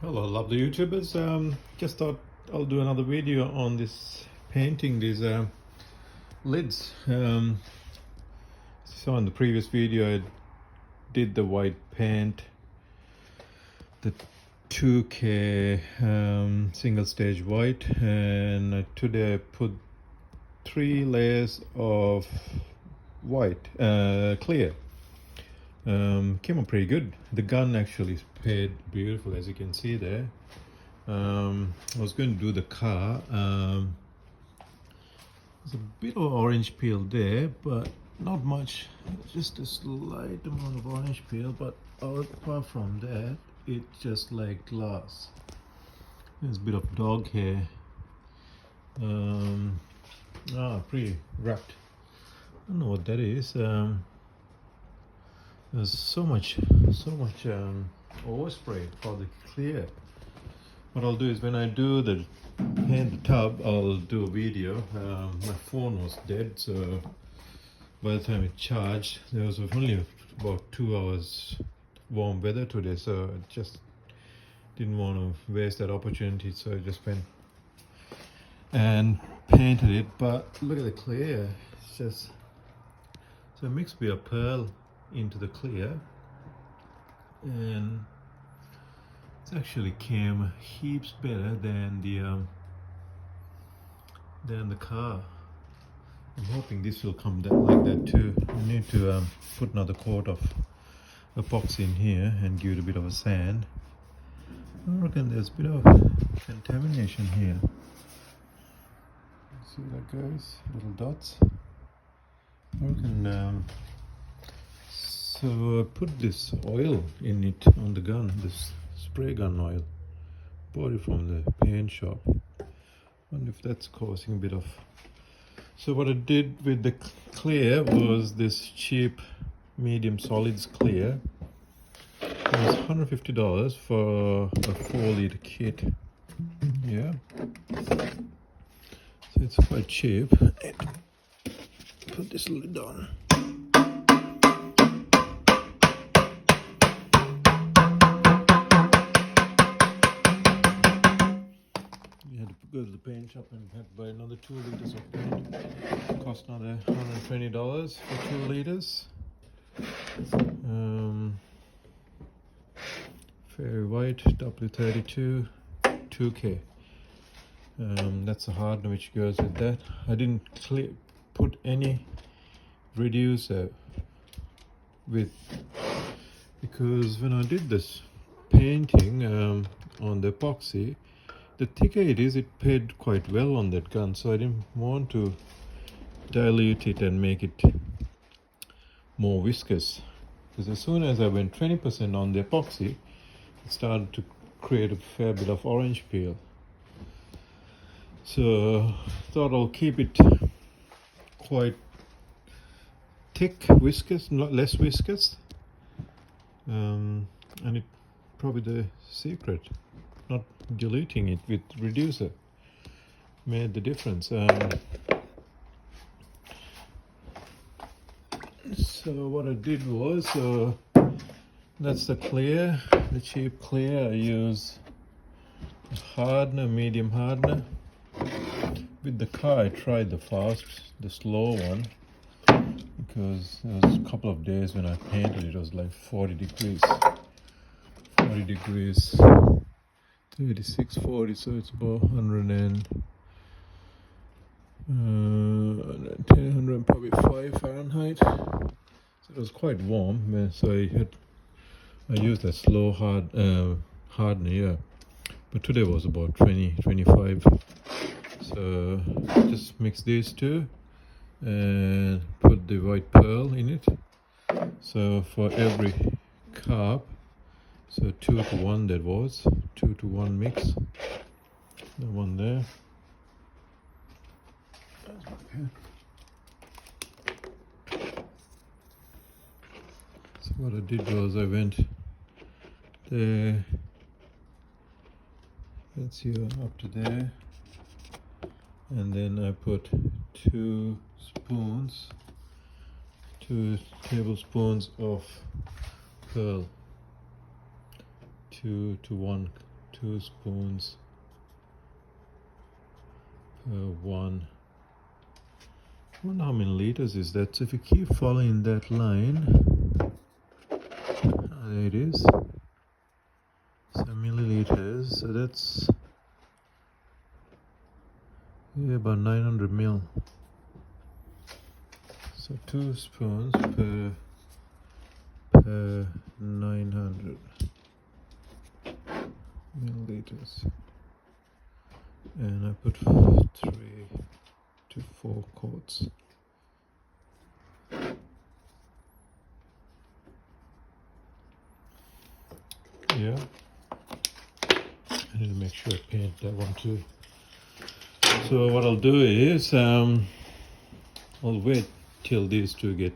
Hello, lovely YouTubers. Just thought I'll do another video on this painting these lids. So in the previous video I did the white paint, the 2K single stage white, and today I put 3 layers of white clear. Came out pretty good. The gun actually paid beautiful, as you can see there. I was going to do the car. There's a bit of orange peel there, but not much, just a slight amount of orange peel, but apart from that it's just like glass. There's a bit of dog hair, pretty wrapped. I don't know what that is. There's so much overspray for the clear. What I'll do is when I do the paint the tub, I'll do a video. My phone was dead, so by the time it charged, there was only about 2 hours warm weather today, so I just didn't want to waste that opportunity, so I just went and painted it. But look at the clear. It's just so it mixed with a pearl into the clear, and it actually came heaps better than the car. I'm hoping this will come like that too. I need to put another coat of epoxy in here and give it a bit of a sand. I reckon there's a bit of contamination here. See that, guys? Little dots. I reckon so I put this oil in it on the gun, this spray gun oil. Bought it from the paint shop. Wonder if that's causing a bit of... So what I did with the clear was this cheap medium solids clear. It was $150 for a 4-liter kit. Yeah. So it's quite cheap. Put this lid on. Go to the paint shop and had to buy another 2 liters of paint. Cost another $120 for 2 liters. Fairy white W32 2K. That's the hardener which goes with that. I didn't put any reducer with, because when I did this painting on the epoxy, the thicker it is, it paid quite well on that gun, so I didn't want to dilute it and make it more viscous. Because as soon as I went 20% on the epoxy, it started to create a fair bit of orange peel. So I thought I'll keep it quite thick, viscous, not less viscous, and it probably the secret. Not diluting it with reducer made the difference. So what I did was, that's the clear, the cheap clear. I use hardener, medium hardener. With the car I tried the slow one, because there was a couple of days when I painted it was like 40 degrees. 36, 40, so it's about 110, probably 5 Fahrenheit. So it was quite warm, so I used a slow hardener, yeah. But today was about 20, 25. So just mix these two and put the white pearl in it. So for every cup, so 2 to 1 that was, 2 to 1 mix. The one there. That's my pen. So what I did was I went there, let's see, up to there. And then I put 2 tablespoons of pearl. 2 to 1 2 spoons per one. I wonder how many liters is that. So if you keep following that line, there it is. So milliliters. So that's about 900 ml. So 2 spoons per 900 milliliters, and I put 3 to 4 quarts. Yeah, I need to make sure I paint that one too. So what I'll do is I'll wait till these two get,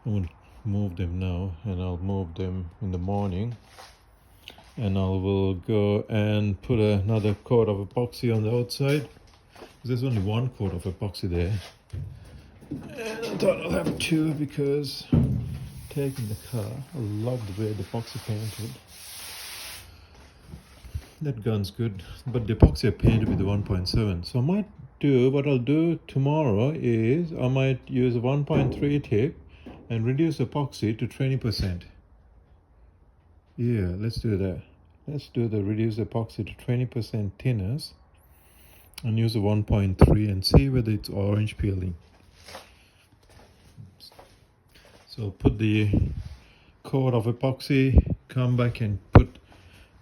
I won't move them now, and I'll move them in the morning, and I will go and put another coat of epoxy on the outside. There's only 1 coat of epoxy there, and I thought I'll have 2 because taking the car, I love the way the epoxy painted. That gun's good, but the epoxy I painted with the 1.7. So I might do, what I'll do tomorrow is I might use a 1.3 tip and reduce epoxy to 20%. Yeah, let's do that. Let's do the reduce epoxy to 20% thinness and use a 1.3 and see whether it's orange peeling. So put the coat of epoxy, come back and put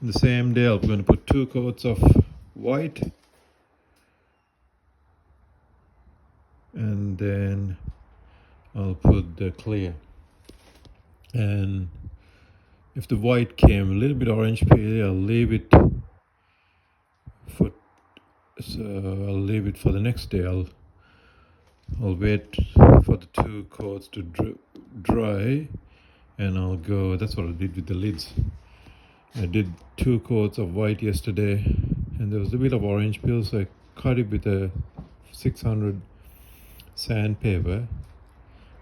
the same day. I'm going to put 2 coats of white, and then I'll put the clear. And if the white came a little bit orange pale, I'll leave it for the next day. I'll wait for the 2 coats to dry, and I'll go. That's what I did with the lids. I did 2 coats of white yesterday, and there was a bit of orange peel, so I cut it with a 600 sandpaper,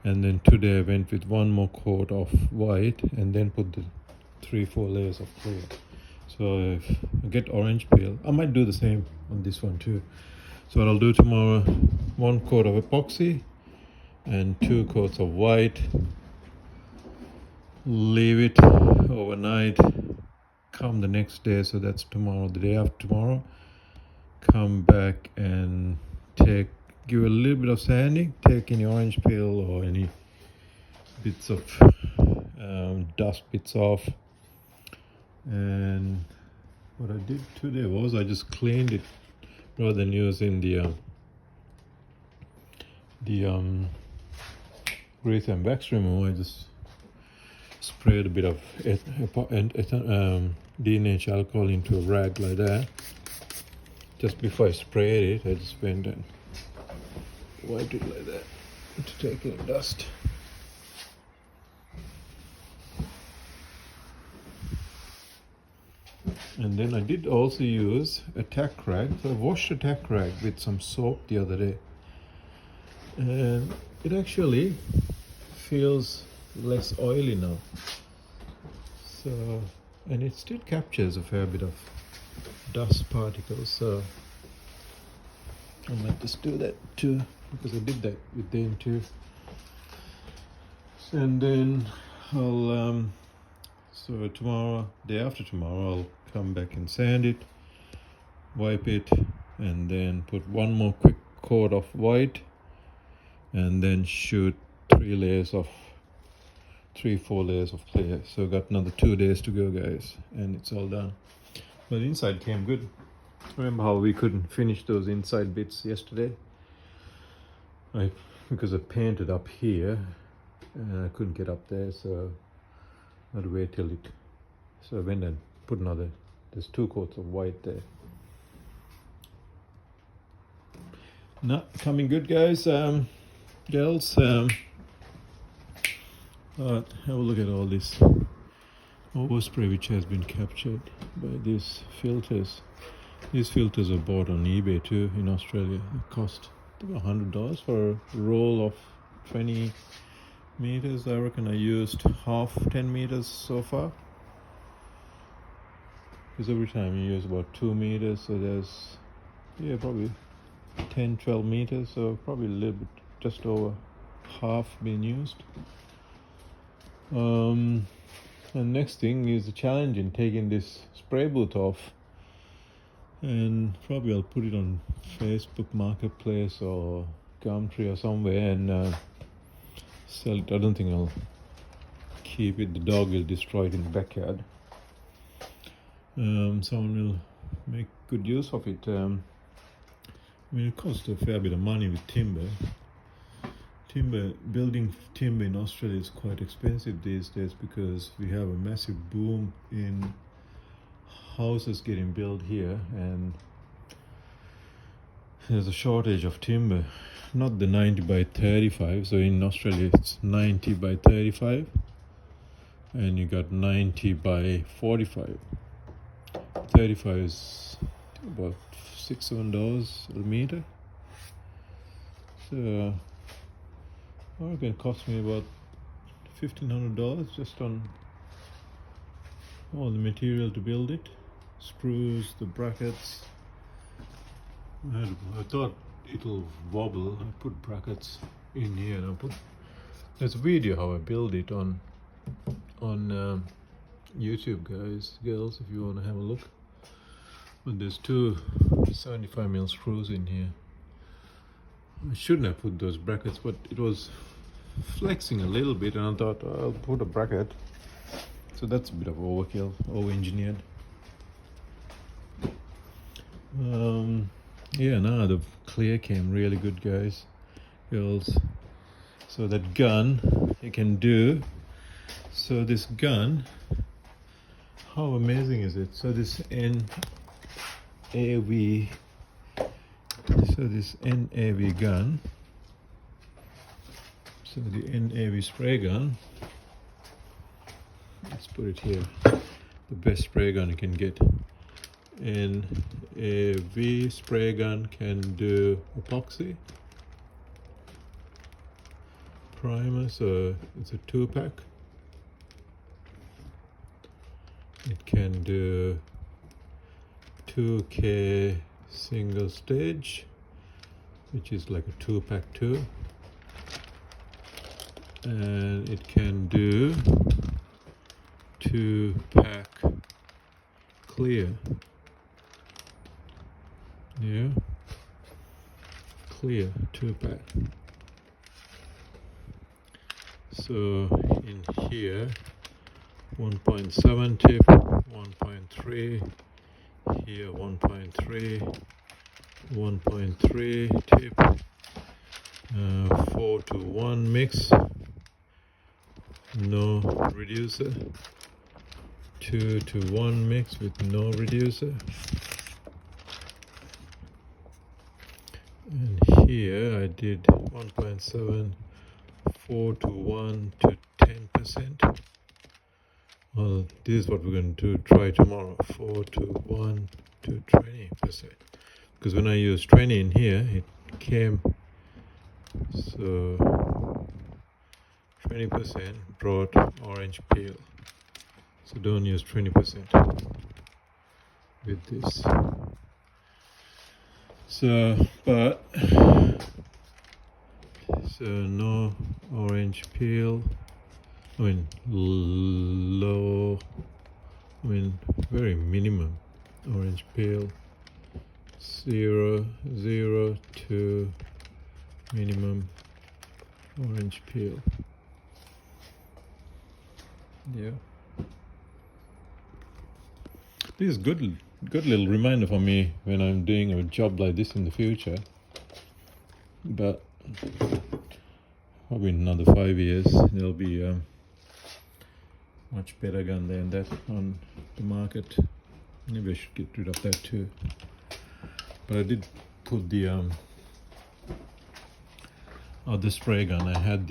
and then today I went with 1 more coat of white and then put the 3-4 layers of clear. So if I get orange peel, I might do the same on this one too. So what I'll do tomorrow, 1 coat of epoxy and 2 coats of white, leave it overnight, come the next day, so that's tomorrow, the day after tomorrow, come back and give a little bit of sanding, take any orange peel or any bits of dust bits off. And what I did today was I just cleaned it rather than using the grease and wax remover. I just sprayed a bit of DNH alcohol into a rag like that. Just before I sprayed it, I just went and wiped it like that to take any dust. And then I did also use a tack rag. So I washed a tack rag with some soap the other day, and it actually feels less oily now. So, and it still captures a fair bit of dust particles. So I might just do that too, because I did that with them too. And then I'll so tomorrow, day after tomorrow, I'll come back and sand it, wipe it, and then put 1 more quick coat of white, and then shoot 3-4 layers of clear. So got another 2 days to go, guys, and it's all done. But the inside came good. Remember how we couldn't finish those inside bits yesterday? Because I painted up here and I couldn't get up there, so I had to wait till it. So I went and put there's 2 coats of white there. No, coming good, guys, girls. Have a look at all this overspray which has been captured by these filters. These filters are bought on eBay too in Australia. They cost $100 for a roll of 20 meters. I reckon I used half 10 meters so far. because every time you use about 2 meters, so there's probably 10-12 meters, so probably a little bit just over half being used. And next thing is the challenge in taking this spray booth off, and probably I'll put it on Facebook Marketplace or Gumtree or somewhere and sell it. I don't think I'll keep it. The dog will destroy it in the backyard. Someone will make good use of it. I mean, it costs a fair bit of money with timber. Building timber in Australia is quite expensive these days because we have a massive boom in houses getting built here, and there's a shortage of timber. Not the 90 by 35, so in Australia it's 90 by 35, and you got 90 by 45. 35 is about $6-7 a meter. So I reckon it cost me about $1,500 just on all the material to build it. Spruce, the brackets. I thought it'll wobble. I put brackets in here, and there's a video how I build it on YouTube, girls, if you want to have a look. But there's two 75mm screws in here. I shouldn't have put those brackets, but it was flexing a little bit, and I thought I'll put a bracket. So that's a bit of overkill, over-engineered. Now the clear came really good, girls. So that gun you can do. So this gun, how amazing is it? So this NAV gun, so the NAV spray gun, let's put it here, the best spray gun you can get. NAV spray gun can do epoxy, primer, so it's a 2-pack. It can do 2K single stage, which is like a 2-pack too, and it can do 2-pack clear. Clear 2-pack. So in here 1.7 tip, 1.3, here 1.3, 1.3 tip, 4-to-1 mix, no reducer, 2-to-1 mix with no reducer, and here I did 1.7, 4-to-1 to 10%. Well, this is what we're going to try tomorrow, 4-to-1 to 20%. Because when I used 20 in here, it came, so 20% brought orange peel. So don't use 20% with this. So no orange peel. Very minimum orange peel. 0 to minimum orange peel. Yeah. This is good little reminder for me when I'm doing a job like this in the future. But probably in another 5 years there'll be a much better gun than that on the market. Maybe I should get rid of that too. But I did put the other spray gun. I had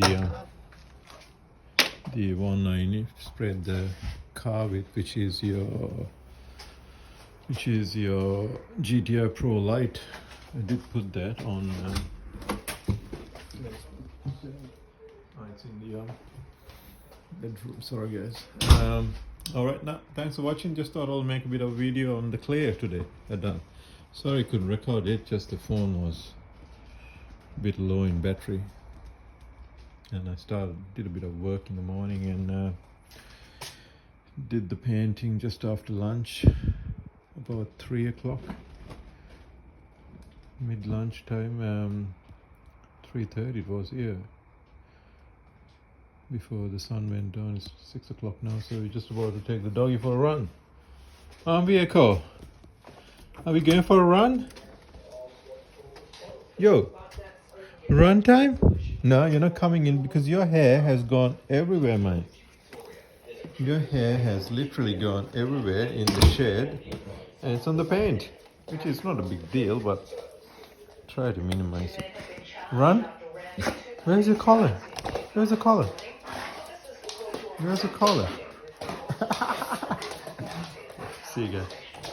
the one I sprayed the car with, which is your GTI Pro Lite. I did put that on. It's in the bedroom. Sorry, guys. Alright, now thanks for watching. Just thought I'll make a bit of video on the clear today. Done. Sorry I couldn't record it, just the phone was a bit low in battery. And I did a bit of work in the morning and did the painting just after lunch, about 3 o'clock, mid-lunch time, 3:30 it was, yeah. Before the sun went down. It's 6 o'clock now, so we're just about to take the doggy for a run. Aren't we, Echo? Are we going for a run? Yo, run time? No, you're not coming in because your hair has gone everywhere, man. Your hair has literally gone everywhere in the shed, and it's on the paint, which is not a big deal, but try to minimize it. Run? Where's your collar? Where's the collar? Where's the collar? See you guys.